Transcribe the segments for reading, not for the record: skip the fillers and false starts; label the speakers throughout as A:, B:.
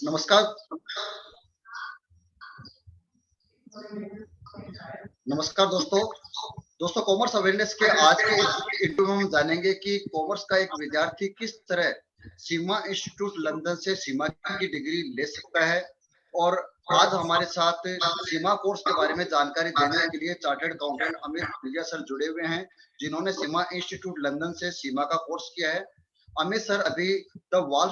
A: नमस्कार। नमस्कार दोस्तों कॉमर्स अवेयरनेस के आज के इंटरव्यू में हम जानेंगे कि कॉमर्स का एक विद्यार्थी किस तरह सीमा इंस्टीट्यूट लंदन से सीमा की डिग्री ले सकता है। और आज हमारे साथ सीमा कोर्स के बारे में जानकारी देने के लिए चार्टर्ड अकाउंटेंट अमित भैया सर जुड़े हुए हैं, जिन्होंने सीमा इंस्टीट्यूट लंदन से सीमा का कोर्स किया है। अमित सर अभी the wall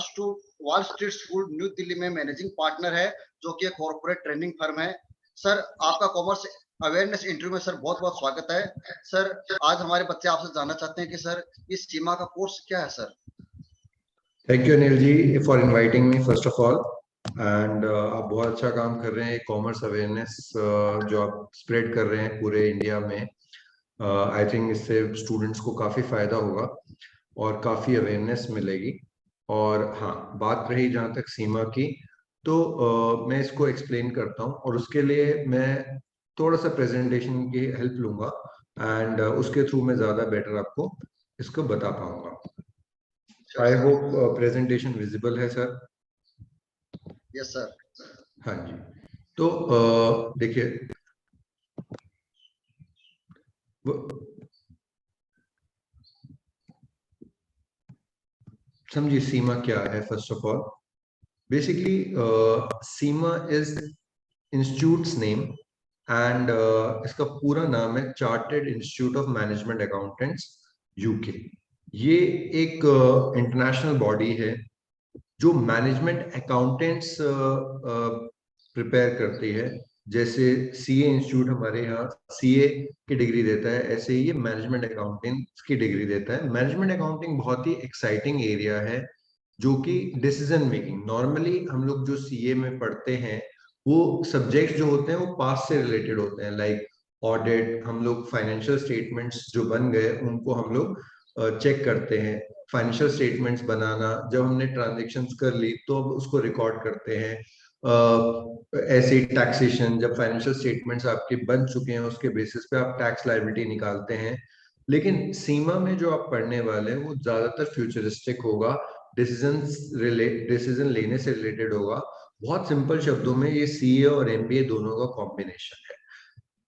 A: street school new Delhi में मैनेजिंग पार्टनर है, जो कि एक कॉर्पोरेट ट्रेनिंग फर्म है। सर, आपका कॉमर्स अवेयरनेस इंटरव्यू में सर बहुत बहुत स्वागत है। सर, आज हमारे बच्चे आपसे जानना चाहते हैं कि सर इस सीमा का कोर्स क्या है sir.
B: Thank you Anil ji for inviting me first of all. And आप बहुत अच्छा काम कर रहे हैं, कॉमर्स अवेयरनेस जो आप स्प्रेड कर रहे हैं पूरे इंडिया में। आई थिंक इससे स्टूडेंट्स को काफ़ी फायदा होगा और काफ़ी अवेयरनेस मिलेगी। और हाँ, बात रही जहाँ तक सीमा की, तो मैं इसको एक्सप्लेन करता हूँ और उसके लिए मैं थोड़ा सा प्रेजेंटेशन की हेल्प लूंगा एंड उसके थ्रू मैं ज़्यादा बेटर आपको इसको बता पाऊंगा। आई होप प्रेजेंटेशन विजिबल है सर।
A: Yes sir.
B: हाँ जी, तो देखिए समझिए सीमा क्या है। First of all basically Seema is institutes name and इसका पूरा नाम है chartered institute of management accountants UK. ये एक इंटरनेशनल बॉडी है जो मैनेजमेंट अकाउंटेंट्स प्रिपेयर करती है। जैसे सीए इंस्टीट्यूट हमारे यहाँ सीए की डिग्री देता है, ऐसे ही ये मैनेजमेंट अकाउंटिंग की डिग्री देता है। मैनेजमेंट अकाउंटिंग बहुत ही एक्साइटिंग एरिया है, जो कि डिसीजन मेकिंग, नॉर्मली हम लोग जो सीए में पढ़ते हैं वो सब्जेक्ट जो होते हैं वो पास्ट से रिलेटेड होते हैं, लाइक ऑडिट। हम लोग फाइनेंशियल स्टेटमेंट्स जो बन गए उनको हम लोग चेक करते हैं। फाइनेंशियल स्टेटमेंट्स बनाना, जब हमने ट्रांजेक्शन्स कर ली तो अब उसको रिकॉर्ड करते हैं। ऐसे ही टैक्सेशन, जब फाइनेंशियल स्टेटमेंट्स आपके बन चुके हैं उसके बेसिस पे आप टैक्स लायबिलिटी निकालते हैं। लेकिन सीमा में जो आप पढ़ने वाले हैं वो ज्यादातर फ्यूचरिस्टिक होगा, डिसीजन लेने से रिलेटेड होगा। बहुत सिंपल शब्दों में ये सीए और एमबीए दोनों का कॉम्बिनेशन है।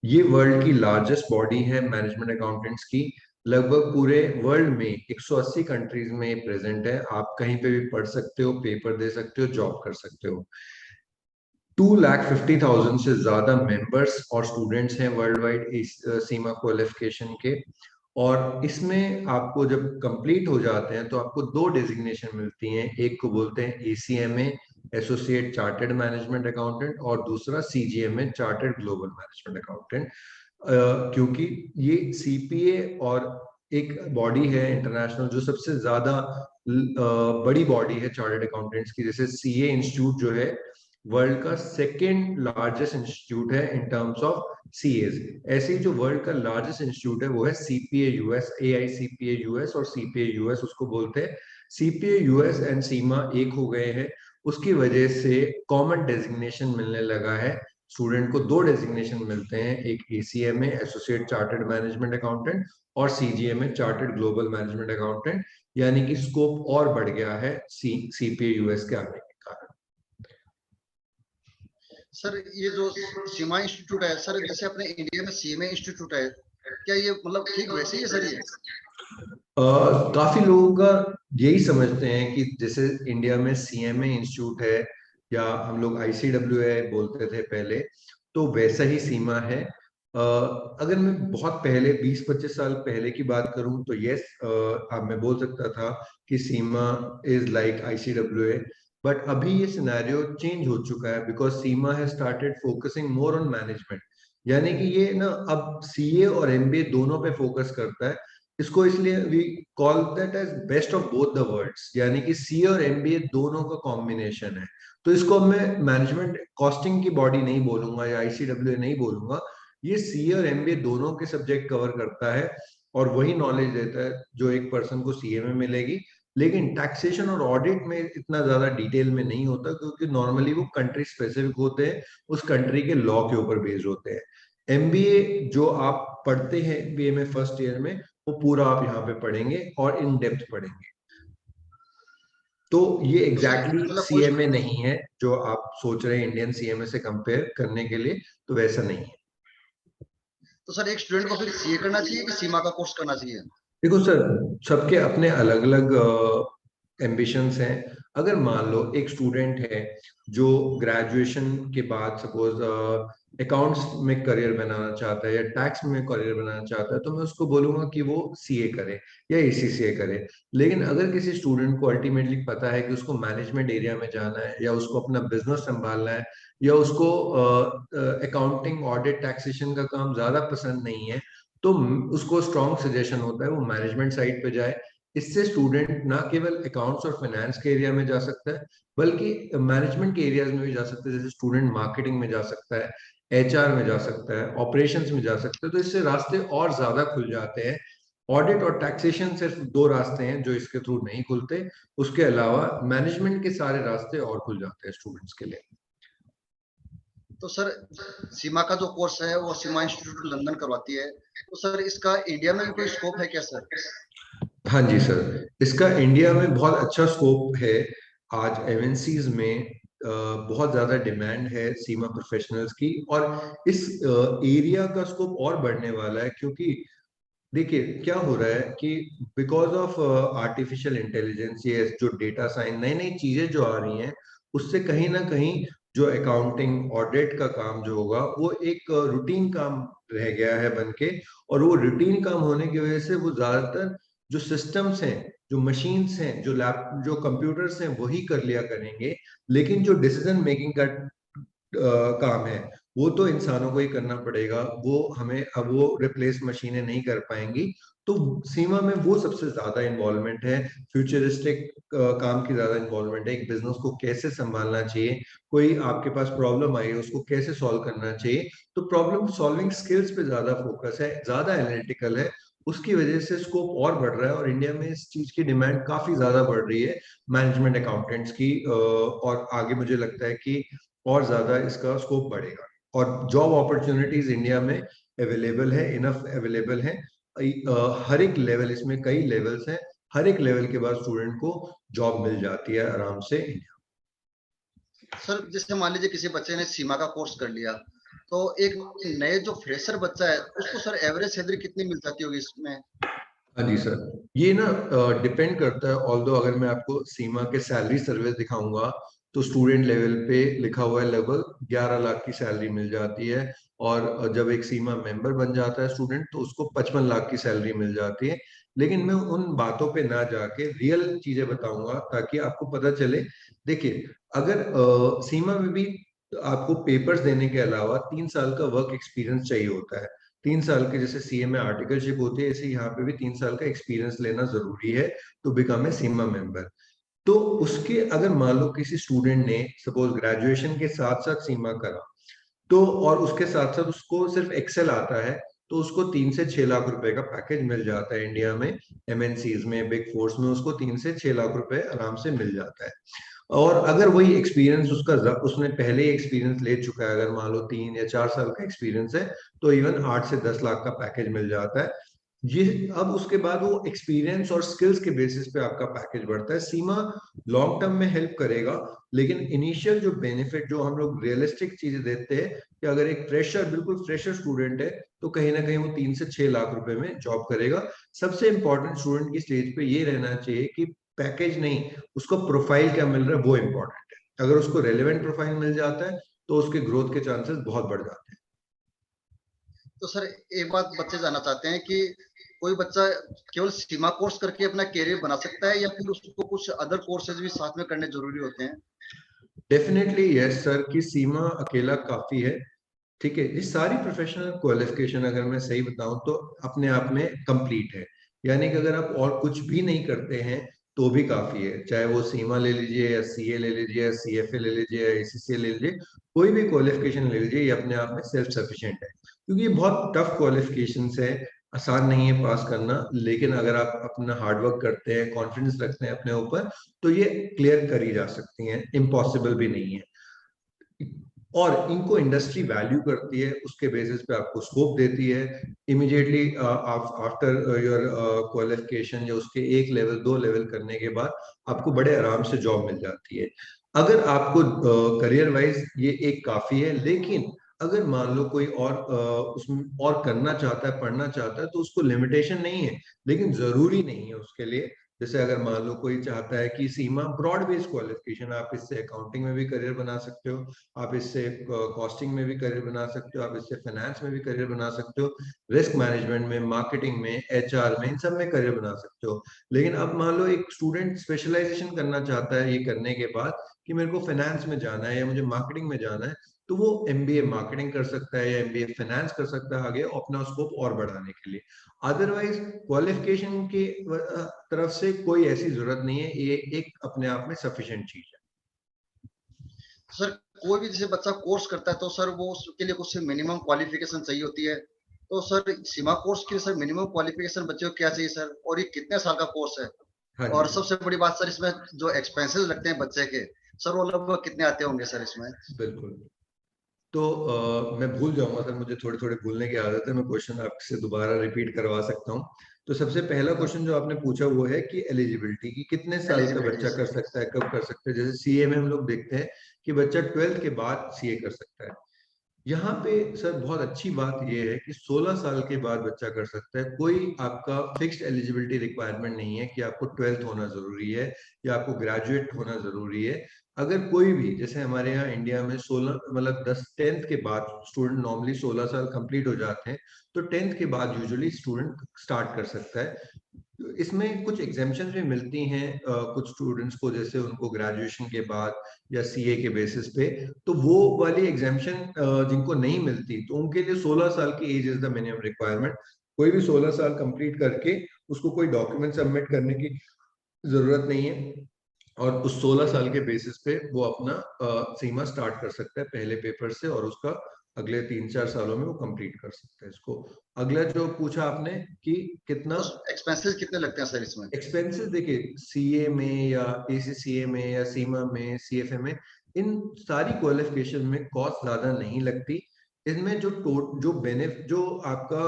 B: ये वर्ल्ड की लार्जेस्ट बॉडी है मैनेजमेंट अकाउंटेंट्स की। लगभग पूरे वर्ल्ड में 180 कंट्रीज में प्रेजेंट है। आप कहीं पे भी पढ़ सकते हो, पेपर दे सकते हो, जॉब कर सकते हो। 2,50,000 से ज्यादा मेंबर्स और स्टूडेंट्स हैं वर्ल्ड वाइड इस सीमा क्वालिफिकेशन के। और इसमें आपको जब कंप्लीट हो जाते हैं तो आपको दो डेजिग्नेशन मिलती हैं। एक को बोलते हैं ACMA, associate chartered management accountant, और दूसरा सीजीएमए, चार्टर्ड ग्लोबल मैनेजमेंट अकाउंटेंट। क्योंकि ये सीपीए और एक बॉडी है इंटरनेशनल जो सबसे ज्यादा बड़ी बॉडी है चार्टर्ड अकाउंटेंट्स की। जैसे सीए इंस्टीट्यूट जो है वर्ल्ड का सेकेंड लार्जेस्ट इंस्टीट्यूट है इन टर्म्स ऑफ सीएज, ऐसे ही जो वर्ल्ड का लार्जेस्ट इंस्टीट्यूट है वो है सीपीए यूएस, एआईसीपीए यूएस और सीपीए यूएस उसको बोलते हैं। सीपीए यूएस एंड सीमा एक हो गए हैं, उसकी वजह से कॉमन डेजिग्नेशन मिलने लगा है। स्टूडेंट को दो डेजिग्नेशन मिलते हैं, एक ACMA associate chartered management accountant और सीजीएमए चार्टर्ड ग्लोबल मैनेजमेंट अकाउंटेंट। यानी कि स्कोप और बढ़ गया है सीपीए यूएस के आने के कारण।
A: सर, ये जो सीमा इंस्टीट्यूट है सर, जैसे अपने इंडिया में सीएमए इंस्टीट्यूट है, क्या ये मतलब ठीक वैसे ही है सर ये?
B: काफी लोग यही समझते हैं कि जैसे इंडिया में सीएमए इंस्टीट्यूट है या हम लोग आईसीडब्ल्यूए बोलते थे पहले, तो वैसा ही सीमा है। अगर मैं बहुत पहले 20-25 साल पहले की बात करूं तो यस, अब मैं बोल सकता था कि सीमा इज लाइक आईसीडब्ल्यूए। बट अभी ये सिनेरियो चेंज हो चुका है because Seema has started focusing more on management. यानी कि ये ना अब सीए और एमबीए दोनों पे फोकस करता है। इसको इसलिए we call that as best of both the worlds, यानी कि सी और एमबीए दोनों का कॉम्बिनेशन है। तो इसको मैं मैनेजमेंट कॉस्टिंग की बॉडी नहीं बोलूंगा या आईसीडब्ल्यू नहीं बोलूंगा, ये सी और एमबीए दोनों के सब्जेक्ट कवर करता है और वही नॉलेज देता है जो एक पर्सन को सीए में मिलेगी। लेकिन टैक्सेशन और ऑडिट में इतना ज्यादा डिटेल में नहीं होता, क्योंकि नॉर्मली वो कंट्री स्पेसिफिक होते हैं, उस कंट्री के लॉ के ऊपर बेस्ड होते हैं। एमबीए जो आप पढ़ते हैं बीए में फर्स्ट ईयर में, वो पूरा आप यहाँ पे पढ़ेंगे और इन डेप्थ पढ़ेंगे। तो ये
A: तो सर
B: एग्जैक्टली
A: मतलब कोई,
B: सीएमए नहीं है जो आप सोच रहे हैं इंडियन सीएमए से कंपेयर करने के लिए, तो वैसा नहीं है।
A: तो सर एक स्टूडेंट को फिर सीए करना चाहिए कि सीमा का कोर्स करना चाहिए?
B: देखो सर, सबके अपने अलग अलग एम्बिशंस हैं। अगर मान लो एक स्टूडेंट है जो ग्रेजुएशन के बाद सपोज अकाउंट्स में करियर बनाना चाहता है या टैक्स में करियर बनाना चाहता है, तो मैं उसको बोलूंगा कि वो सीए करे या एसीसीए करे। लेकिन अगर किसी स्टूडेंट को अल्टीमेटली पता है कि उसको मैनेजमेंट एरिया में जाना है या उसको अपना बिजनेस संभालना है या उसको अकाउंटिंग ऑडिट टैक्सेशन का काम ज्यादा पसंद नहीं है, तो उसको स्ट्रॉन्ग सजेशन होता है वो मैनेजमेंट साइड पे जाए। इससे स्टूडेंट ना केवल अकाउंट्स और फाइनेंस के एरिया में जा सकता है, बल्कि मैनेजमेंट के एरियाज में भी जा सकता है। जैसे स्टूडेंट मार्केटिंग में जा सकता है, एचआर में जा सकता है, ऑपरेशंस में जा सकता है। तो इससे रास्ते और ज्यादा खुल जाते हैं। ऑडिट और टैक्सेशन सिर्फ दो रास्ते हैं जो इसके थ्रू नहीं खुलते, उसके अलावा मैनेजमेंट के सारे रास्ते और खुल जाते हैं स्टूडेंट्स के लिए।
A: तो सर सीमा का जो कोर्स है वो सीमा इंस्टीट्यूट लंदन करवाती है, तो सर इसका इंडिया में भी कोई स्कोप है क्या सर?
B: हाँ जी सर, इसका इंडिया में बहुत अच्छा स्कोप है। आज एमएनसीज में बहुत ज्यादा डिमांड है सीमा प्रोफेशनल्स की, और इस एरिया का स्कोप और बढ़ने वाला है। क्योंकि देखिए क्या हो रहा है कि बिकॉज ऑफ आर्टिफिशियल इंटेलिजेंस, ये जो डेटा साइंस नई नई चीजें जो आ रही हैं, उससे कहीं ना कहीं जो अकाउंटिंग ऑडिट का काम जो होगा वो एक रूटीन काम रह गया है बन के। और वो रूटीन काम होने की वजह से वो ज्यादातर जो सिस्टम्स हैं, जो मशीन्स हैं, जो लैप जो कंप्यूटर्स हैं, वही कर लिया करेंगे। लेकिन जो डिसीजन मेकिंग का काम है वो तो इंसानों को ही करना पड़ेगा। वो हमें अब वो रिप्लेस मशीनें नहीं कर पाएंगी। तो सीमा में वो सबसे ज्यादा इन्वॉल्वमेंट है, फ्यूचरिस्टिक काम की ज्यादा इन्वॉल्वमेंट है। एक बिजनेस को कैसे संभालना चाहिए, कोई आपके पास प्रॉब्लम आई है उसको कैसे सॉल्व करना चाहिए, तो प्रॉब्लम सॉल्विंग स्किल्स पे ज्यादा फोकस है, ज्यादा एनालिटिकल है। उसकी वजह से स्कोप और बढ़ रहा है और इंडिया में इस चीज की डिमांड काफी ज्यादा बढ़ रही है मैनेजमेंट अकाउंटेंट्स की। और आगे मुझे लगता है कि और ज्यादा इसका स्कोप बढ़ेगा। और जॉब अपॉर्चुनिटीज इंडिया में अवेलेबल है, इनफ अवेलेबल है। हर एक लेवल, इसमें कई लेवल्स हैं, हर एक लेवल के बाद स्टूडेंट को जॉब मिल जाती है आराम से।
A: सर जैसे मान लीजिए किसी बच्चे ने सीमा का कोर्स कर लिया, तो एक नए जो फ्रेशर बच्चा है उसको सर एवरेज सैलरी कितनी मिल जाती होगी इसमें?
B: हाँ जी सर, ये ना डिपेंड करता है। ऑल्दो अगर मैं आपको सीमा के सैलरी सर्विस दिखाऊंगा तो स्टूडेंट लेवल पे लिखा हुआ है लगभग 11 लाख की सैलरी मिल जाती है। और जब एक सीमा मेंबर बन जाता है स्टूडेंट तो उसको 55 लाख की सैलरी मिल जाती है। लेकिन मैं उन बातों पे ना जाके रियल चीजें बताऊंगा ताकि आपको पता चले। देखिए, अगर सीमा में भी आपको पेपर्स देने के अलावा 3 साल का वर्क एक्सपीरियंस चाहिए होता है। 3 साल के जैसे सीए में आर्टिकलशिप होती है, ऐसे यहाँ पे भी 3 साल का एक्सपीरियंस लेना जरूरी है to become a CMA member. तो उसके अगर मान लो किसी स्टूडेंट ने सपोज ग्रेजुएशन के साथ साथ सीमा करा, तो और उसके साथ साथ उसको सिर्फ एक्सेल आता है, तो उसको 3 से 6 लाख रुपए का पैकेज मिल जाता है इंडिया में। एमएनसीज में, बिग फोर्स में उसको 3 से 6 लाख रुपए आराम से मिल जाता है। और अगर वही एक्सपीरियंस उसने पहले ही एक्सपीरियंस ले चुका है, अगर मान लो 3 या 4 साल का एक्सपीरियंस है, तो इवन 8 से 10 लाख का पैकेज मिल जाता है। ये अब उसके बाद वो एक्सपीरियंस और स्किल्स के बेसिस पे आपका पैकेज बढ़ता है। सीमा लॉन्ग टर्म में हेल्प करेगा, लेकिन इनिशियल जो बेनिफिट जो हम लोग रियलिस्टिक चीजें देते हैं कि अगर एक फ्रेशर, बिल्कुल फ्रेशर स्टूडेंट है, तो कहीं ना कहीं वो 3 से 6 लाख रुपए में जॉब करेगा। सबसे इंपॉर्टेंट स्टूडेंट की स्टेज पे ये रहना चाहिए कि पैकेज नहीं, उसको प्रोफाइल क्या मिल रहा है वो इम्पोर्टेंट है। अगर उसको रेलेवेंट प्रोफाइल मिल जाता है तो उसके ग्रोथ के चांसेस बहुत बढ़ जाते हैं।
A: तो सर एक बात बच्चे जानना चाहते हैं कि कोई बच्चा केवल सीमा कोर्स करके अपना करियर बना सकता है या फिर उसको कुछ अदर कोर्सेज भी साथ में करने जरूरी होते हैं?
B: डेफिनेटली यस सर, कि सीमा अकेला काफी है। ठीक है, ये सारी प्रोफेशनल क्वालिफिकेशन अगर मैं सही बताऊं तो अपने आप में कंप्लीट है। यानी कि अगर आप और कुछ भी नहीं करते हैं तो भी काफी है। चाहे वो सीमा ले लीजिए या सीए ले लीजिए या सीएफए ले लीजिए या एसीसीए ले लीजिए, कोई भी क्वालिफिकेशन ले लीजिए, ये अपने आप में सेल्फ सफिशिएंट है। क्योंकि ये बहुत टफ क्वालिफिकेशन है, आसान नहीं है पास करना। लेकिन अगर आप अपना हार्डवर्क करते हैं, कॉन्फिडेंस रखते हैं अपने ऊपर, तो ये क्लियर करी जा सकती हैं, इम्पॉसिबल भी नहीं है। और इनको इंडस्ट्री वैल्यू करती है, उसके बेसिस पे आपको स्कोप देती है इमीडिएटली आफ्टर योर क्वालिफिकेशन, या उसके एक लेवल 2 लेवल करने के बाद आपको बड़े आराम से जॉब मिल जाती है। अगर आपको करियर वाइज ये एक काफी है, लेकिन अगर मान लो कोई और उसमें और करना चाहता है, पढ़ना चाहता है, तो उसको लिमिटेशन नहीं है, लेकिन जरूरी नहीं है उसके लिए। जैसे अगर मान लो कोई चाहता है कि सीमा ब्रॉड बेस्ड क्वालिफिकेशन, आप इससे अकाउंटिंग में भी करियर बना सकते हो, आप इससे कॉस्टिंग में भी करियर बना सकते हो, आप इससे फाइनेंस में भी करियर बना सकते हो, रिस्क मैनेजमेंट में, मार्केटिंग में, एचआर में, इन सब में करियर बना सकते हो। लेकिन अब मान लो एक स्टूडेंट स्पेशलाइजेशन करना चाहता है ये करने के बाद कि मेरे को फाइनेंस में जाना है या मुझे मार्केटिंग में जाना है, तो वो एमबीए मार्केटिंग कर सकता है या एमबीए फाइनेंस कर सकता है आगे अपना स्कोप और बढ़ाने के लिए। अदरवाइज क्वालिफिकेशन की तरफ से कोई ऐसी जरूरत नहीं है, ये एक अपने आप में सफिशिएंट चीज है।
A: सर कोई भी जैसे बच्चा कोर्स करता है तो सर वो उसके लिए कुछ मिनिमम क्वालिफिकेशन चाहिए होती है, तो सर सीमा कोर्स के लिए सर मिनिमम क्वालिफिकेशन बच्चे को क्या चाहिए सर, और ये कितने साल का कोर्स है?
B: हाँ
A: और
B: जी,
A: सबसे बड़ी बात सर, इसमें जो एक्सपेंसेस लगते हैं बच्चे के, सर वो लगभग कितने आते होंगे सर इसमें?
B: बिल्कुल। तो मैं भूल जाऊंगा सर, मुझे थोड़ी थोड़ी भूलने की आदत है, मैं क्वेश्चन आपसे दोबारा रिपीट करवा सकता हूँ। तो सबसे पहला क्वेश्चन जो आपने पूछा वो है कि एलिजिबिलिटी की, कितने साल का
A: एलिजिबिलिटी
B: बच्चा कर
A: सर।
B: सकता है, कब कर सकता है। जैसे सीए में हम लोग देखते हैं कि बच्चा 12th के बाद सीए कर सकता है। यहाँ पे सर बहुत अच्छी बात यह है कि 16 साल के बाद बच्चा कर सकता है। कोई आपका फिक्स्ड एलिजिबिलिटी रिक्वायरमेंट नहीं है कि आपको 12th होना जरूरी है या आपको ग्रेजुएट होना जरूरी है। अगर कोई भी, जैसे हमारे यहाँ इंडिया में 16 मतलब 10th के बाद स्टूडेंट नॉर्मली 16 साल कंप्लीट हो जाते हैं, तो 10th के बाद यूजुअली स्टूडेंट स्टार्ट कर सकता है। इसमें कुछ एग्जेम्पशन भी मिलती हैं कुछ स्टूडेंट्स को, जैसे उनको ग्रेजुएशन के बाद या सीए के बेसिस पे, तो वो वाली एग्जेम्पशन जिनको नहीं मिलती, तो उनके लिए 16 साल की age is the minimum requirement. कोई भी 16 साल कंप्लीट करके उसको कोई डॉक्यूमेंट सबमिट करने की जरूरत नहीं है, और उस 16 साल के बेसिस पे वो अपना सीमा स्टार्ट कर सकता है पहले पेपर से, और उसका अगले 3-4 सालों में वो कंप्लीट कर सकता है इसको। अगला जो पूछा आपने कि कितना
A: तो एक्सपेंसेस कितने लगते हैं सर इसमें?
B: एक्सपेंसेस, देखिए सीए में या एसीसीए में या सीमा में, सीएफए में, इन सारी क्वालिफिकेशन में कॉस्ट ज्यादा नहीं लगती। इनमें जो बेनिफिट जो आपका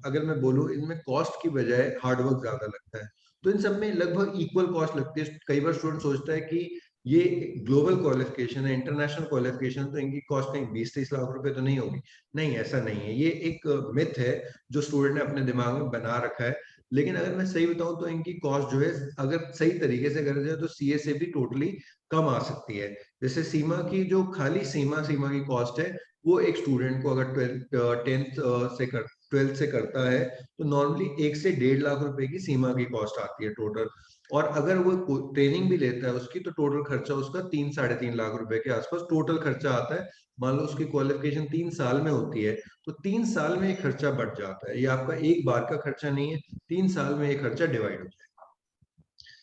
B: अगर मैं बोलूँ, इनमें कॉस्ट की बजाय हार्डवर्क ज्यादा लगता है। तो इन सब में लगभग इक्वल कॉस्ट लगती है। कई बार स्टूडेंट सोचता है कि ये ग्लोबल क्वालिफिकेशन है, इंटरनेशनल क्वालिफिकेशन, तो इनकी कॉस्ट कहीं 20-30 लाख रुपए तो नहीं होगी। नहीं, ऐसा नहीं है, ये एक मिथ है जो स्टूडेंट ने अपने दिमाग में बना रखा है। लेकिन अगर मैं सही बताऊं तो इनकी कॉस्ट जो है, अगर सही तरीके से करा जाए तो सीए से भी टोटली कम आ सकती है। जैसे सीमा की जो खाली सीमा सीमा की कॉस्ट है, वो एक स्टूडेंट को अगर 12th से करता है, तो नॉर्मली 1 से 1.5 लाख रुपए की सीमा की कॉस्ट आती है टोटल। और अगर वो ट्रेनिंग भी लेता है उसकी, तो टोटल खर्चा उसका 3-3.5 लाख रुपए के आसपास टोटल खर्चा आता है। मान लो उसकी क्वालिफिकेशन 3 साल में होती है, तो 3 साल में ये खर्चा बढ़ जाता है। ये आपका एक बार का खर्चा नहीं है, 3 साल में ये खर्चा डिवाइड हो जाए।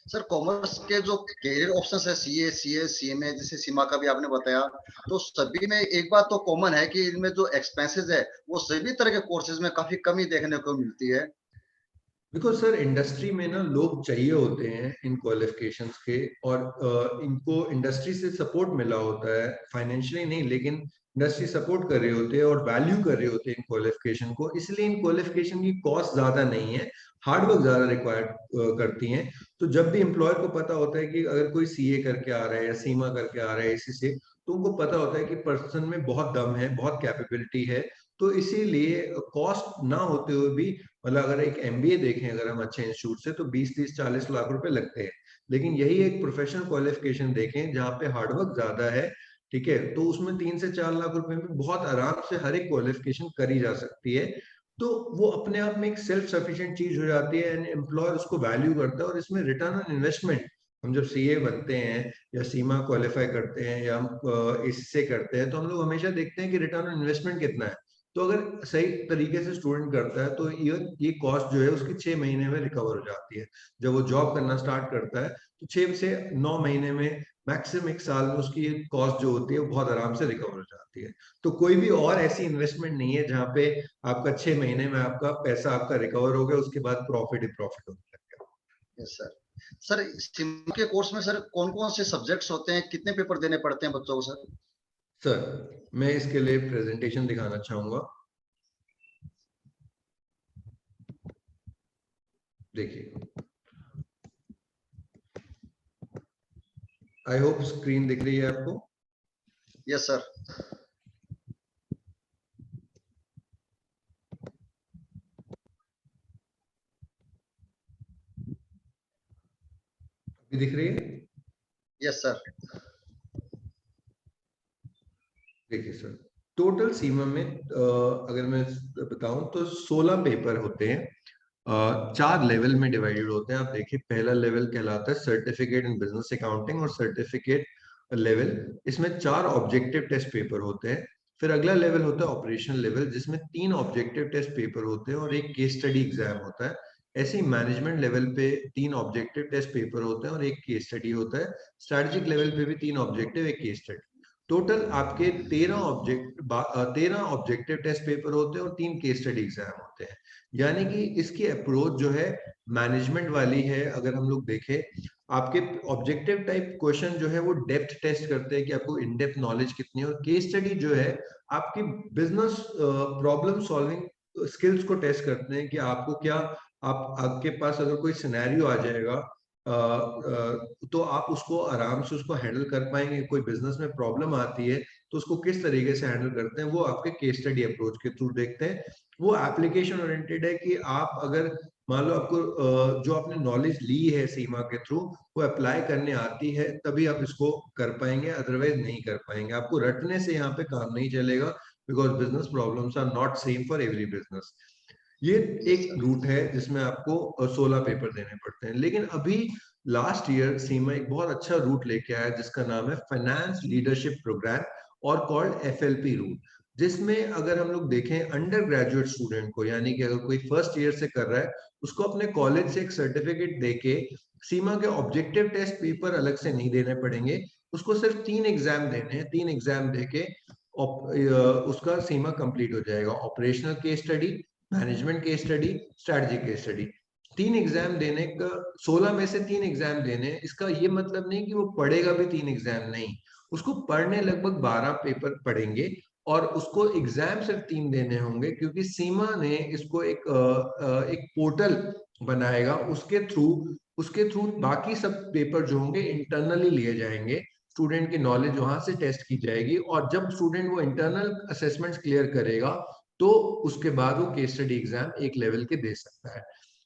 A: सर कॉमर्स के जो कैरियर ऑप्शंस है, सीए, सीएस, सीएमए, जैसे सीमा का भी आपने बताया, तो सभी में एक बात तो कॉमन है कि इनमें जो एक्सपेंसेस है वो सभी तरह के कोर्सेज में काफी कमी देखने को मिलती है।
B: बिकॉज सर इंडस्ट्री में ना लोग चाहिए होते हैं इन क्वालिफिकेशंस के, और इनको इंडस्ट्री से सपोर्ट मिला होता है, फाइनेंशियली नहीं, लेकिन इंडस्ट्री सपोर्ट कर रहे होते हैं और वैल्यू कर रहे होते हैं इन क्वालिफिकेशन को, इसलिए इन क्वालिफिकेशन की कॉस्ट ज्यादा नहीं है, हार्डवर्क ज्यादा रिक्वायर्ड करती हैं। तो जब भी एम्प्लॉयर को पता होता है कि अगर कोई सीए करके आ रहा है या सीमा करके आ रहा है इसी से, तो उनको पता होता है कि पर्सन में बहुत दम है, बहुत कैपेबिलिटी है। तो इसीलिए कॉस्ट ना होते हुए भी, मतलब अगर एक एमबीए देखें अगर हम अच्छे इंस्टीट्यूट से, तो 20-30-40 लाख रुपए लगते हैं। लेकिन यही एक प्रोफेशनल क्वालिफिकेशन देखें जहाँ पे हार्डवर्क ज्यादा है, ठीक है, तो उसमें 3 से 4 लाख रुपए में बहुत आराम से हर एक क्वालिफिकेशन करी जा सकती है। तो वो अपने आप में एक सेल्फ सफिशिएंट चीज हो जाती है, एंड एम्प्लॉयर उसको वैल्यू करता है, और इसमें रिटर्न ऑन इन्वेस्टमेंट, हम जब सीए बनते हैं या सीमा क्वालिफाई करते हैं या हम इससे करते हैं, तो हम लोग हमेशा देखते हैं कि रिटर्न ऑन इन्वेस्टमेंट कितना है। तो अगर सही तरीके से स्टूडेंट करता है, तो ये कॉस्ट जो है उसकी 6 महीने में रिकवर हो जाती है। जब वो जॉब करना स्टार्ट करता है, तो 6 से 9 महीने में, मैक्सिमम 1 साल में, उसकी ये कॉस्ट जो होती है वो बहुत आराम से रिकवर हो जाती है। तो कोई भी और ऐसी इन्वेस्टमेंट नहीं है जहाँ पे आपका 6 महीने में आपका पैसा आपका रिकवर हो गया, उसके बाद प्रॉफिट ही प्रॉफिट होने लग गया।
A: Yes sir. सर सिम के कोर्स में सर कौन कौन से सब्जेक्ट्स होते हैं, कितने पेपर देने पड़ते हैं बच्चों को सर?
B: सर मैं इसके लिए प्रेजेंटेशन दिखाना चाहूंगा। देखिए, आई होप स्क्रीन दिख रही है आपको।
A: Yes sir.
B: अभी दिख रही है?
A: Yes sir.
B: देखिए सर, टोटल सीमा में अगर मैं बताऊं तो 16 पेपर होते हैं। 4 लेवल में डिवाइडेड होते हैं। आप देखिए, पहला लेवल कहलाता है सर्टिफिकेट इन बिजनेस अकाउंटिंग और सर्टिफिकेट लेवल। इसमें 4 ऑब्जेक्टिव टेस्ट पेपर होते हैं। फिर अगला लेवल होता है ऑपरेशनल लेवल, जिसमें 3 ऑब्जेक्टिव टेस्ट पेपर होते हैं और एक केस स्टडी एग्जाम होता है। ऐसे ही मैनेजमेंट लेवल पे 3 ऑब्जेक्टिव टेस्ट पेपर होते हैं और एक केस स्टडी होता है। स्ट्रेटेजिक लेवल पे भी 3 ऑब्जेक्टिव, एक केस स्टडी। टोटल आपके 13 ऑब्जेक्टिव टेस्ट पेपर होते हैं और 3 केस स्टडी एग्जाम होते हैं। यानी कि इसकी अप्रोच जो है मैनेजमेंट वाली है। अगर हम लोग देखें, आपके ऑब्जेक्टिव टाइप क्वेश्चन जो है वो डेप्थ टेस्ट करते हैं कि आपको इन डेप्थ नॉलेज कितनी है, और केस स्टडी जो है आपकी बिजनेस प्रॉब्लम सॉल्विंग स्किल्स को टेस्ट करते हैं कि आपको क्या, आप आपके पास अगर कोई सिनेरियो आ जाएगा तो आप उसको आराम से उसको हैंडल कर पाएंगे। कोई बिजनेस में प्रॉब्लम आती है तो उसको किस तरीके से हैंडल करते हैं, वो आपके केस स्टडी अप्रोच के थ्रू देखते हैं। वो एप्लीकेशन ओरिएंटेड है कि आप अगर मान लो आपको जो आपने नॉलेज ली है सीमा के थ्रू वो अप्लाई करने आती है, तभी आप इसको कर पाएंगे, अदरवाइज नहीं कर पाएंगे। आपको रटने से यहाँ पे काम नहीं चलेगा, because business problems are not same for every business. ये
A: यस
B: एक
A: सर।
B: रूट है जिसमें आपको 16 पेपर देने पड़ते हैं। लेकिन अभी लास्ट ईयर सीमा एक बहुत अच्छा रूट लेके आया जिसका नाम है फाइनेंस लीडरशिप प्रोग्राम, और कॉल्ड एफएलपी रूट। जिसमें अगर हम लोग देखें अंडर ग्रेजुएट स्टूडेंट को, यानी कि अगर कोई फर्स्ट ईयर से कर रहा है, उसको अपने कॉलेज से एक सर्टिफिकेट देके सीमा के ऑब्जेक्टिव टेस्ट पेपर अलग से नहीं देने पड़ेंगे। उसको सिर्फ 3 एग्जाम देने हैं। 3 एग्जाम देके उसका सीमा कंप्लीट हो जाएगा। Operational case study, management case study, strategy case study. 3 exam देने का, 16 में से 3 एग्जाम देने। इसका ये मतलब नहीं कि वो पढ़ेगा भी 3 एग्जाम, नहीं। उसको पढ़ने लगभग 12 पेपर पढ़ेंगे और उसको एग्जाम सिर्फ 3 देने होंगे, क्योंकि सीमा ने इसको एक पोर्टल बनाएगा। उसके थ्रू बाकी सब पेपर जो होंगे इंटरनली लिए जाएंगे। स्टूडेंट की नॉलेज वहां से टेस्ट की जाएगी, और जब स्टूडेंट वो इंटरनल असेसमेंट्स क्लियर करेगा तो उसके बाद वो केस स्टडी एग्जाम एक लेवल के दे सकता है।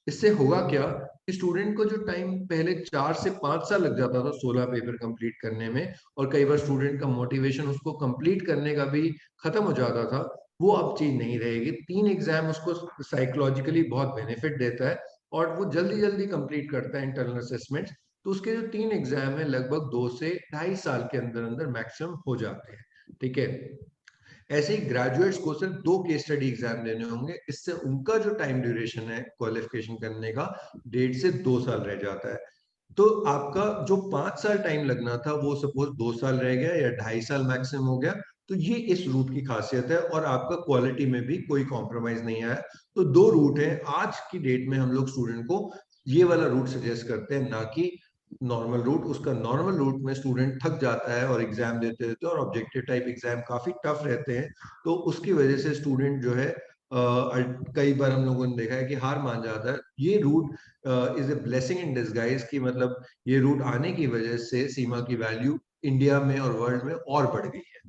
B: इससे होगा क्या कि स्टूडेंट को जो टाइम पहले 4 से 5 साल लग जाता था 16 पेपर कंप्लीट करने में, और कई बार स्टूडेंट का मोटिवेशन उसको कंप्लीट करने का भी खत्म हो जाता था, वो अब चीज नहीं रहेगी। 3 एग्जाम उसको साइकोलॉजिकली बहुत बेनिफिट देता है, और वो जल्दी जल्दी कंप्लीट करता है इंटरनल असेसमेंट। तो उसके जो 3 एग्जाम है लगभग 2 से 2.5 साल के अंदर अंदर मैक्सिमम हो जाते हैं। ठीक है। ऐसे ही ग्रेजुएट्स को सिर्फ 2 केस स्टडी एग्जाम देने होंगे। इससे उनका जो टाइम ड्यूरेशन है क्वालिफिकेशन करने का 1.5 से 2 साल रह जाता है। तो आपका जो 5 साल टाइम लगना था वो सपोज 2 साल रह गया या 2.5 साल मैक्सिमम हो गया। तो ये इस रूट की खासियत है, और आपका क्वालिटी में भी कोई कॉम्प्रोमाइज नहीं आया। तो 2 रूट है आज की डेट में। हम लोग स्टूडेंट को ये वाला रूट सजेस्ट करते हैं, ना कि नॉर्मल रूट। उसका नॉर्मल रूट में स्टूडेंट थक जाता है और एग्जाम देते रहते हैं, और ऑब्जेक्टिव टाइप एग्जाम काफी टफ रहते हैं। तो उसकी वजह से स्टूडेंट जो है कई बार हम लोगों ने देखा है कि हार मान जाता है। ये route is a blessing in disguise, की मतलब ये रूट आने की वजह से सीमा की वैल्यू इंडिया में और वर्ल्ड में और बढ़ गई है।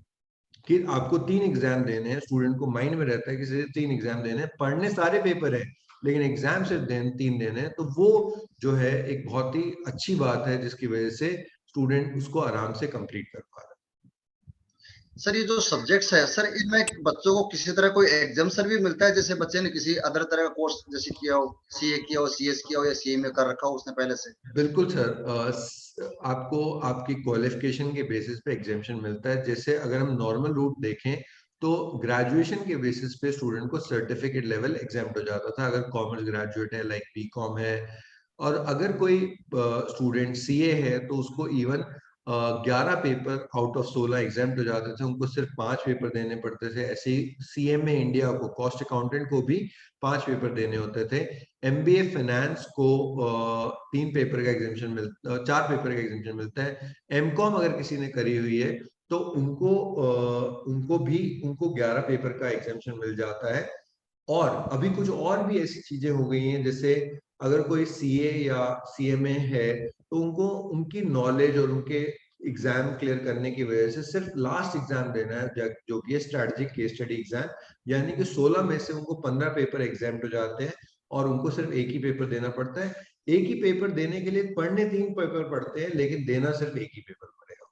B: कि आपको 3 एग्जाम देने हैं, स्टूडेंट को माइंड में रहता है कि सिर्फ 3 एग्जाम देने हैं, पढ़ने सारे पेपर है लेकिन एग्जाम सिर्फ 3 देने हैं। तो वो जो है एक बहुत ही अच्छी बात है, जिसकी वजह से स्टूडेंट उसको आराम से कंप्लीट कर पा रहा है।
A: सर ये जो सब्जेक्ट्स है सर, इनमें बच्चों को किसी तरह कोई एग्जाम्शन भी मिलता है, जैसे बच्चे ने किसी अदर तरह का कोर्स जैसे किया हो, सीए किया हो, सीएस किया हो, या सीए में कर रखा हो उसने पहले से?
B: बिल्कुल सर। आपको आपकी क्वालिफिकेशन के बेसिस पे एग्जामेशन मिलता है। जैसे अगर हम नॉर्मल रूट देखें तो ग्रेजुएशन के बेसिस पे स्टूडेंट को सर्टिफिकेट लेवल एग्जाम हो जाता था, अगर कॉमर्स ग्रेजुएट है, लाइक बीकॉम है। और अगर कोई स्टूडेंट सीए है तो उसको even 11 paper out of 16 exam हो जाते थे, उनको सिर्फ 5 पेपर देने पड़ते थे। ऐसे ही सीएमए इंडिया को, कॉस्ट अकाउंटेंट को भी 5 पेपर देने होते थे। एमबीए फाइनेंस को 3 पेपर का एग्जामेशन मिलता, 4 पेपर का एग्जामेशन मिलता है। एमकॉम अगर किसी ने करी हुई है तो उनको 11 पेपर का एग्जामिशन मिल जाता है। और अभी कुछ और भी ऐसी चीजें हो गई हैं, जैसे अगर कोई सीए या सीएमए है तो उनको उनकी नॉलेज और उनके एग्जाम क्लियर करने की वजह से सिर्फ लास्ट एग्जाम देना है, जो कि है स्ट्रेटेजिक केस स्टडी एग्जाम। यानी कि 16 में से उनको 15 पेपर एग्जाम हो जाते हैं और उनको सिर्फ एक ही पेपर देना पड़ता है। एक ही पेपर देने के लिए पढ़ने 3 पेपर पड़ते हैं, लेकिन देना सिर्फ एक ही पेपर पड़ेगा।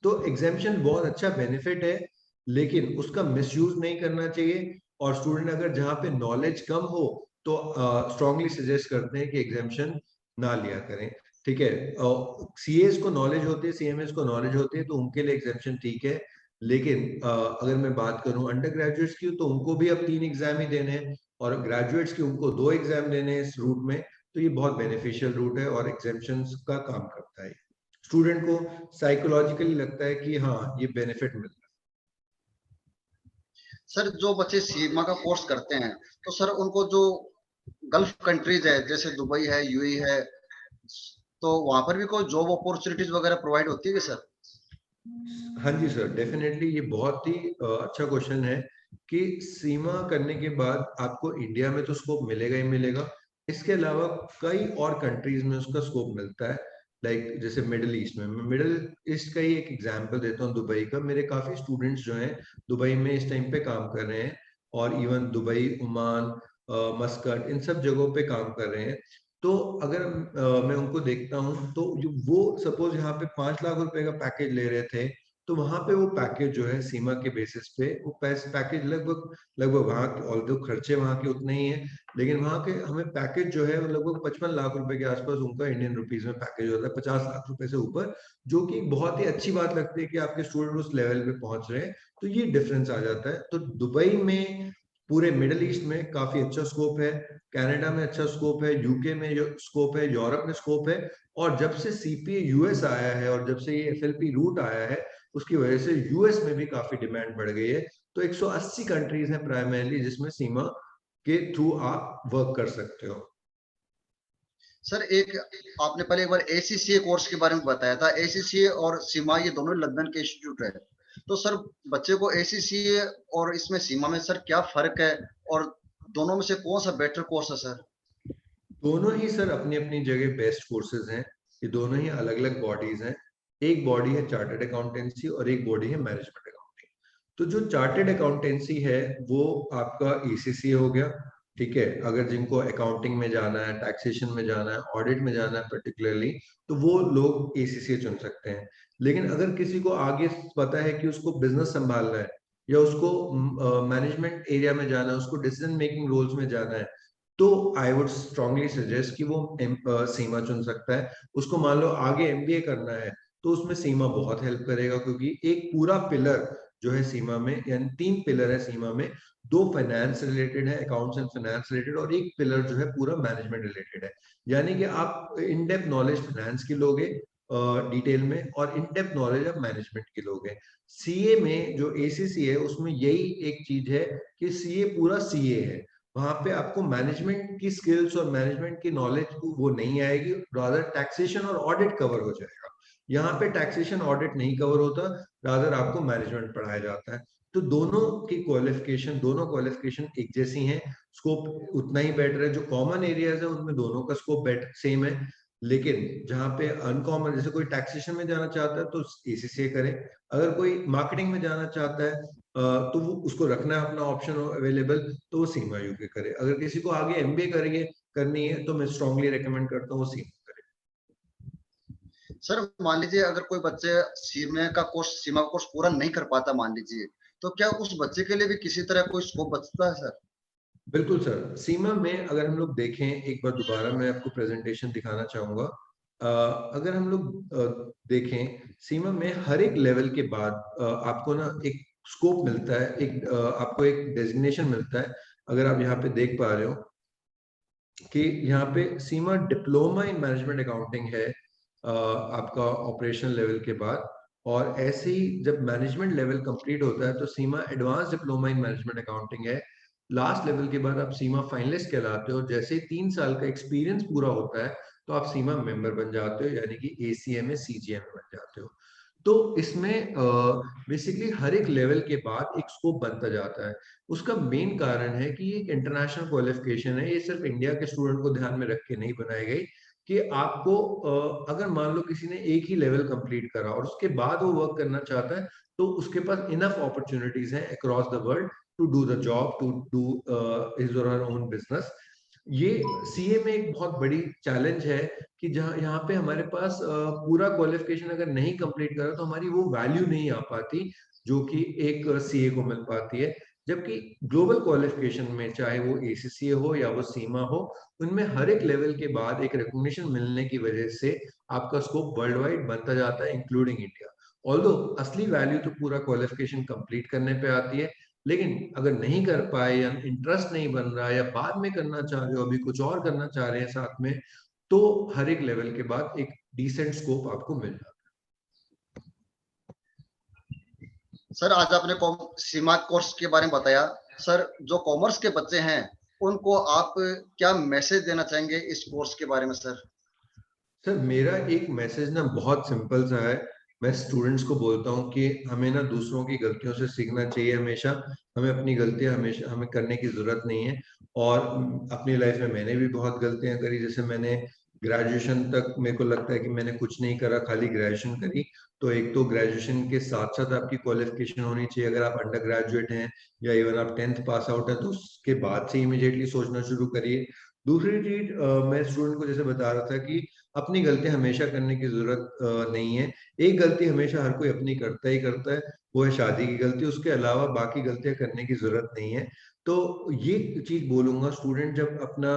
B: तो एग्जामिशन बहुत अच्छा बेनिफिट है, लेकिन उसका मिसयूज नहीं करना चाहिए। और स्टूडेंट अगर जहाँ पे नॉलेज कम हो तो स्ट्रांगली सजेस्ट करते हैं कि एग्जामिशन ना लिया करें। ठीक है, सीएस को नॉलेज होती है, सीएमएस को नॉलेज होती है, तो उनके लिए एग्जामिशन ठीक है। लेकिन अगर मैं बात करूं अंडर ग्रेजुएट्स की, तो उनको भी अब 3 एग्जाम ही देने हैं, और ग्रेजुएट्स की उनको 2 एग्जाम देने हैं इस रूट में। तो ये बहुत बेनिफिशियल रूट है और एग्जामिशन का काम करता है। स्टूडेंट को साइकोलॉजिकली लगता है कि हाँ ये बेनिफिट मिल रहा है।
A: सर जो बच्चे सीमा का कोर्स करते हैं तो सर उनको जो गल्फ कंट्रीज है जैसे दुबई है, यूएई है, तो वहां पर भी कोई जॉब अपॉर्चुनिटीज वगैरह प्रोवाइड होती है कि सर?
B: हाँ जी सर, डेफिनेटली ये बहुत ही अच्छा क्वेश्चन है कि सीमा करने के बाद आपको इंडिया में तो स्कोप मिलेगा ही मिलेगा। इसके अलावा कई और कंट्रीज में उसका स्कोप मिलता है। लाइक जैसे मिडिल ईस्ट में, मैं मिडिल ईस्ट का ही एक एग्जांपल देता हूँ, दुबई का। मेरे काफी स्टूडेंट्स जो हैं दुबई में इस टाइम पे काम कर रहे हैं, और इवन दुबई, ओमान, मस्कट, इन सब जगहों पे काम कर रहे हैं। तो अगर मैं उनको देखता हूँ तो वो सपोज यहाँ पे 5 लाख रुपए का पैकेज ले रहे थे, तो वहां पे वो पैकेज जो है सीमा के बेसिस पे वो पैकेज लगभग लगभग वहाँ के ऑल्दो खर्चे वहाँ के उतने ही हैं, लेकिन वहाँ के हमें पैकेज जो है वो लगभग 55 लाख रुपए के आसपास उनका इंडियन रुपीज में पैकेज होता है, 50 लाख रुपए से ऊपर। जो कि बहुत ही अच्छी बात लगती है कि आपके स्टूडेंट उस लेवल पे पहुंच रहे हैं। तो ये डिफरेंस आ जाता है। तो दुबई में, पूरे मिडिल ईस्ट में काफी अच्छा स्कोप है, कनाडा में अच्छा स्कोप है, यूके में जो स्कोप है, यूरोप में स्कोप है। और जब से सीपीए यूएस आया है और जब से ये एफएलपी रूट आया है, उसकी वजह से यूएस में भी काफी डिमांड बढ़ गई है। तो 180 कंट्रीज हैं प्राइमरीली जिसमें सीमा के थ्रू आप वर्क कर सकते हो।
A: सर एक आपने पहले एक बार एसीसीए कोर्स के बारे में बताया था। एसीसीए और सीमा ये दोनों लंदन के इंस्टीट्यूट है। तो सर बच्चे को एसीसीए और इसमें सीमा में सर क्या फर्क है, और दोनों में से कौन सा बेटर कोर्स है सर?
B: दोनों ही सर अपनी अपनी जगह बेस्ट कोर्सेज हैं। ये दोनों ही अलग अलग बॉडीज हैं। एक बॉडी है चार्टर्ड अकाउंटेंसी और एक बॉडी है मैनेजमेंट अकाउंटिंग। तो जो चार्टर्ड अकाउंटेंसी है वो आपका एसीसी हो गया। ठीक है, अगर जिनको अकाउंटिंग में जाना है, टैक्सेशन में जाना है, ऑडिट में जाना है पर्टिकुलरली, तो वो लोग एसीसी चुन सकते हैं। लेकिन अगर किसी को आगे पता है कि उसको बिजनेस संभालना है, या उसको मैनेजमेंट एरिया में जाना है, उसको डिसीजन मेकिंग रोल्स में जाना है, तो आई वुड स्ट्रांगली सजेस्ट कि वो सीमा चुन सकता है। उसको मान लो आगे एमबीए करना है, तो उसमें सीमा बहुत हेल्प करेगा, क्योंकि एक पूरा पिलर जो है सीमा में, यानी 3 पिलर है सीमा में। 2 फाइनेंस रिलेटेड है, अकाउंट्स एंड फाइनेंस रिलेटेड, और एक पिलर जो है पूरा मैनेजमेंट रिलेटेड है। यानी कि आप इन डेप्थ नॉलेज फाइनेंस की लोगे डिटेल में, और इन डेप्थ नॉलेज आप मैनेजमेंट की लोगे। सीए में जो एसीसी है उसमें यही एक चीज है कि सीए पूरा सीए है। वहां पे आपको मैनेजमेंट की स्किल्स और मैनेजमेंट की नॉलेज वो नहीं आएगी, रादर टैक्सेशन और ऑडिट कवर हो जाएगा। यहाँ पे टैक्सेशन ऑडिट नहीं कवर होता, रादर आपको मैनेजमेंट पढ़ाया जाता है। तो दोनों क्वालिफिकेशन एक जैसी हैं, स्कोप उतना ही बेटर है। जो कॉमन एरियाज है उनमें दोनों का स्कोप बेटर सेम है। लेकिन जहाँ पे अनकॉमन, जैसे कोई टैक्सेशन में जाना चाहता है तो एसीसीए करे, अगर कोई मार्केटिंग में जाना चाहता है तो वो उसको रखना है अपना ऑप्शन अवेलेबल, तो वो सीमा यूके करे। अगर किसी को आगे एमबीए करेंगे करनी है तो मैं स्ट्रांगली रेकमेंड करता हूँ वो सीमा करे।
A: सर मान लीजिए अगर कोई बच्चे सीमा का कोर्स पूरा नहीं कर पाता मान लीजिए, तो क्या उस बच्चे के लिए भी किसी तरह कोई स्कोप बचता है सर?
B: बिल्कुल सर, सीमा में अगर हम लोग देखें, एक बार दोबारा मैं आपको प्रेजेंटेशन दिखाना चाहूंगा। अगर हम लोग देखें, सीमा में हर एक लेवल के बाद आपको ना एक स्कोप मिलता है, आपको एक डेजिग्नेशन मिलता है। अगर आप यहाँ पे देख पा रहे हो कि यहाँ पे सीमा डिप्लोमा इन मैनेजमेंट अकाउंटिंग है आपका ऑपरेशनल लेवल के बाद। और ऐसे ही जब मैनेजमेंट लेवल कंप्लीट होता है तो CMA advance diploma in management accounting है। लास्ट लेवल के बाद आप सीमा फाइनलिस्ट कहलाते हो। जैसे ही 3 साल का एक्सपीरियंस पूरा होता है तो आप सीमा मेंबर बन जाते हो, यानी कि एसीए में, सीजीए में बन जाते हो। तो इसमें बेसिकली हर एक लेवल के बाद एक स्कोप बनता जाता है। उसका मेन कारण है कि ये एक इंटरनेशनल क्वालिफिकेशन है, ये सिर्फ इंडिया के स्टूडेंट को ध्यान में रख के नहीं बनाई गई कि आपको अगर मान लो किसी ने एक ही लेवल कंप्लीट करा और उसके बाद वो वर्क करना चाहता है, तो उसके पास इनफ अपॉर्चुनिटीज हैं across the world to do the job, to do his और हर ओन बिजनेस। ये सीए में एक बहुत बड़ी चैलेंज है कि जहाँ यहाँ पे हमारे पास पूरा क्वालिफिकेशन अगर नहीं कंप्लीट करा तो हमारी वो वैल्यू नहीं आ पाती जो कि एक सीए को मिल पाती है। जबकि ग्लोबल क्वालिफिकेशन में चाहे वो एसीसीए हो या वो सीमा हो, उनमें हर एक लेवल के बाद एक रिकॉग्निशन मिलने की वजह से आपका स्कोप वर्ल्ड वाइड बनता जाता है, इंक्लूडिंग इंडिया। ऑल्दो असली वैल्यू तो पूरा क्वालिफिकेशन कंप्लीट करने पे आती है, लेकिन अगर नहीं कर पाए या इंटरेस्ट नहीं बन रहा या बाद में करना चाह रहे हो, अभी कुछ और करना चाह रहे हैं साथ में, तो हर एक लेवल के बाद एक डिसेंट स्कोप आपको मिल जाता
A: सर आज आपने सीमा कोर्स के बारे में बताया। सर जो कॉमर्स के बच्चे हैं उनको आप क्या मैसेज देना चाहेंगे इस कोर्स के बारे में सर?
B: है। सर मेरा एक मैसेज ना बहुत सिंपल सा है। मैं स्टूडेंट्स को बोलता हूँ कि हमें ना दूसरों की गलतियों से सीखना चाहिए हमेशा। हमें अपनी गलतियां हमेशा हमें करने की जरूरत नहीं है। और अपनी लाइफ में मैंने भी बहुत गलतियां करी। जैसे मैंने ग्रेजुएशन तक मेरे को लगता है कि मैंने कुछ नहीं करा, खाली ग्रेजुएशन करी। तो एक तो ग्रेजुएशन के साथ साथ आपकी क्वालिफिकेशन होनी चाहिए। अगर आप अंडर ग्रेजुएट हैं या इवन आप 10th पास आउट है तो उसके बाद से इमीडिएटली सोचना शुरू करिए। दूसरी चीज मैं स्टूडेंट को जैसे बता रहा था कि अपनी गलती हमेशा करने की जरूरत नहीं है। एक गलती हमेशा हर कोई अपनी करता ही करता है, वो है शादी की गलती। उसके अलावा बाकी गलतियां करने की जरूरत नहीं है। तो ये चीज बोलूंगा, स्टूडेंट जब अपना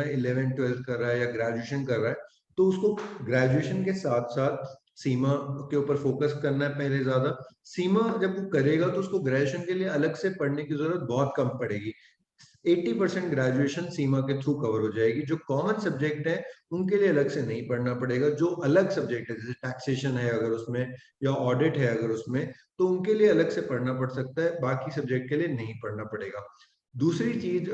B: 11th 12th कर रहा है या ग्रेजुएशन कर रहा है, तो उसको ग्रेजुएशन के साथ साथ सीमा के ऊपर फोकस करना है पहले ज्यादा। सीमा जब वो करेगा तो उसको ग्रेजुएशन के लिए अलग से पढ़ने की जरूरत बहुत कम पड़ेगी। 80% ग्रेजुएशन सीमा के थ्रू कवर हो जाएगी। जो कॉमन सब्जेक्ट है उनके लिए अलग से नहीं पढ़ना पड़ेगा। जो अलग सब्जेक्ट है जैसे टैक्सेशन है अगर उसमें, या ऑडिट है अगर उसमें, तो उनके लिए अलग से पढ़ना पड़ सकता है, बाकी सब्जेक्ट के लिए नहीं पढ़ना पड़ेगा। दूसरी चीज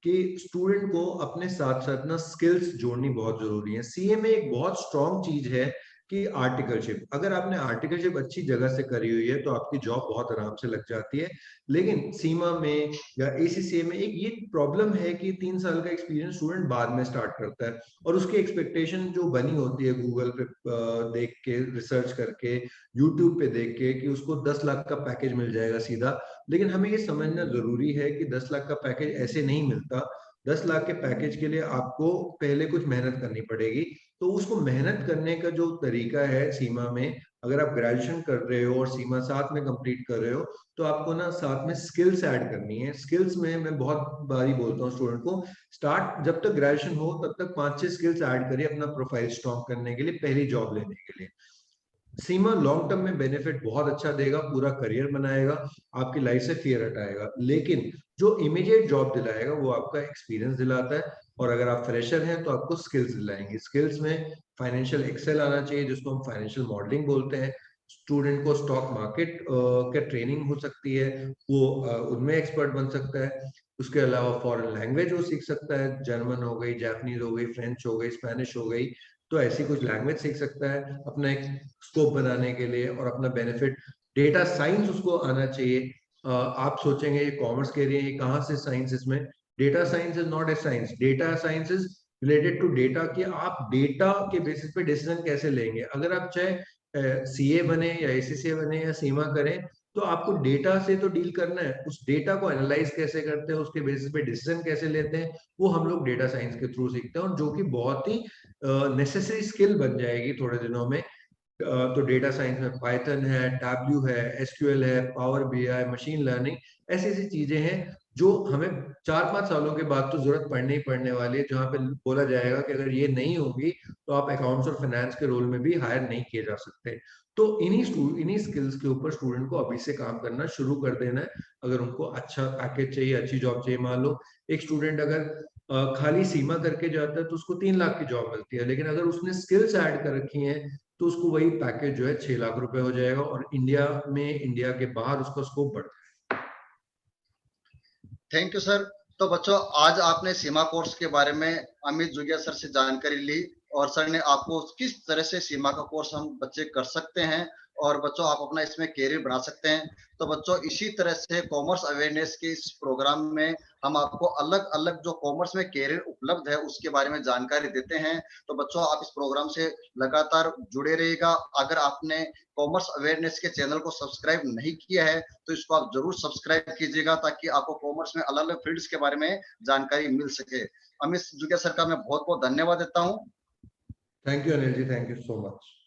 B: कि स्टूडेंट को अपने साथ साथ ना स्किल्स जोड़नी बहुत जरूरी है। सीए में एक बहुत स्ट्रॉन्ग चीज है कि आर्टिकलशिप। अगर आपने आर्टिकलशिप अच्छी जगह से करी हुई है तो आपकी जॉब बहुत आराम से लग जाती है। लेकिन सीमा में या एसीसीए में एक ये प्रॉब्लम है कि 3 साल का एक्सपीरियंस स्टूडेंट बाद में स्टार्ट करता है, और उसकी एक्सपेक्टेशन जो बनी होती है गूगल पे देख के, रिसर्च करके, यूट्यूब पे देख के, कि उसको 10 लाख का पैकेज मिल जाएगा सीधा। लेकिन हमें ये समझना जरूरी है कि 10 लाख का पैकेज ऐसे नहीं मिलता। 10 लाख के पैकेज के लिए आपको पहले कुछ मेहनत करनी पड़ेगी। तो उसको मेहनत करने का जो तरीका है सीमा में, अगर आप ग्रेजुएशन कर रहे हो और सीमा साथ में कंप्लीट कर रहे हो, तो आपको ना साथ में स्किल्स ऐड करनी है। स्किल्स में मैं बहुत बारी बोलता हूँ स्टूडेंट को, स्टार्ट जब तक ग्रेजुएशन हो तब तक 5-6 स्किल्स ऐड करिए अपना प्रोफाइल स्ट्रॉन्ग करने के लिए, पहली जॉब लेने के लिए। सीमा लॉन्ग टर्म में बेनिफिट बहुत अच्छा देगा, पूरा करियर बनाएगा, आपकी लाइफ से फियर हटाएगा। लेकिन जो इमीडिएट जॉब दिलाएगा वो आपका एक्सपीरियंस दिलाता है। और अगर आप फ्रेशर हैं तो आपको स्किल्स दिलाएंगे। स्किल्स में फाइनेंशियल एक्सेल आना चाहिए, जिसको हम फाइनेंशियल मॉडलिंग बोलते हैं। स्टूडेंट को स्टॉक मार्केट का ट्रेनिंग हो सकती है, वो उनमें एक्सपर्ट बन सकता है। उसके अलावा फॉरेन लैंग्वेज वो सीख सकता है, जर्मन हो गई, जापानीज हो गई, फ्रेंच हो गई, स्पेनिश हो गई। तो ऐसी कुछ लैंग्वेज सीख सकता है अपना एक स्कोप बनाने के लिए और अपना बेनिफिट। डेटा साइंस उसको आना चाहिए। आप सोचेंगे ये कॉमर्स के लिए, ये कहाँ से साइंस इसमें? Data science is not a science, data science is related to data, कि आप डेटा के बेसिस पे डिसीजन कैसे लेंगे। अगर आप चाहे सीए बने या एसीसीए बने या सीमा करें, तो आपको डेटा से तो डील करना है। उस डेटा को एनालाइज कैसे करते हैं, उसके बेसिस पे डिसीजन कैसे लेते हैं, वो हम लोग डेटा साइंस के थ्रू सीखते हैं, और जो कि बहुत ही नेसेसरी स्किल बन जाएगी थोड़े दिनों में। तो डेटा साइंस में पाइथन है, टैब्ल्यू है, एसक्यूएल है, पावर बीआई, मशीन लर्निंग, ऐसी ऐसी चीजें हैं जो हमें 4-5 सालों के बाद तो जरूरत पड़ने ही पड़ने वाली है, जहाँ पे बोला जाएगा कि अगर ये नहीं होगी तो आप अकाउंट्स और फाइनेंस के रोल में भी हायर नहीं किए जा सकते। तो इन्हीं स्किल्स के ऊपर स्टूडेंट को अभी से काम करना शुरू कर देना है। अगर उनको अच्छा पैकेज चाहिए, अच्छी जॉब चाहिए, मान लो एक स्टूडेंट अगर खाली सीमा करके जाता है तो उसको 3 लाख की जॉब मिलती है, लेकिन अगर उसने स्किल्स ऐड कर रखी हैं तो उसको वही पैकेज जो है 6 लाख रुपए हो जाएगा, और इंडिया में, इंडिया के बाहर उसका स्कोप बढ़।
A: Thank you sir. तो बच्चों आज आपने सीमा कोर्स के बारे में अमित जुगिया सर से जानकारी ली। और सर ने आपको किस तरह से सीमा का कोर्स हम बच्चे कर सकते हैं और बच्चों आप अपना इसमें कैरियर बना सकते हैं। तो बच्चों इसी तरह से कॉमर्स अवेयरनेस के इस प्रोग्राम में हम आपको अलग अलग जो कॉमर्स में कैरियर उपलब्ध है उसके बारे में जानकारी देते हैं। तो बच्चों आप इस प्रोग्राम से लगातार जुड़े रहिएगा। अगर आपने कॉमर्स अवेयरनेस के चैनल को सब्सक्राइब नहीं किया है तो इसको आप जरूर सब्सक्राइब कीजिएगा ताकि आपको कॉमर्स में अलग अलग फील्ड्स के बारे में जानकारी मिल सके। अमित जुगिया सर का मैं बहुत बहुत धन्यवाद देता हूँ।
B: Thank you Anil ji, thank you so much.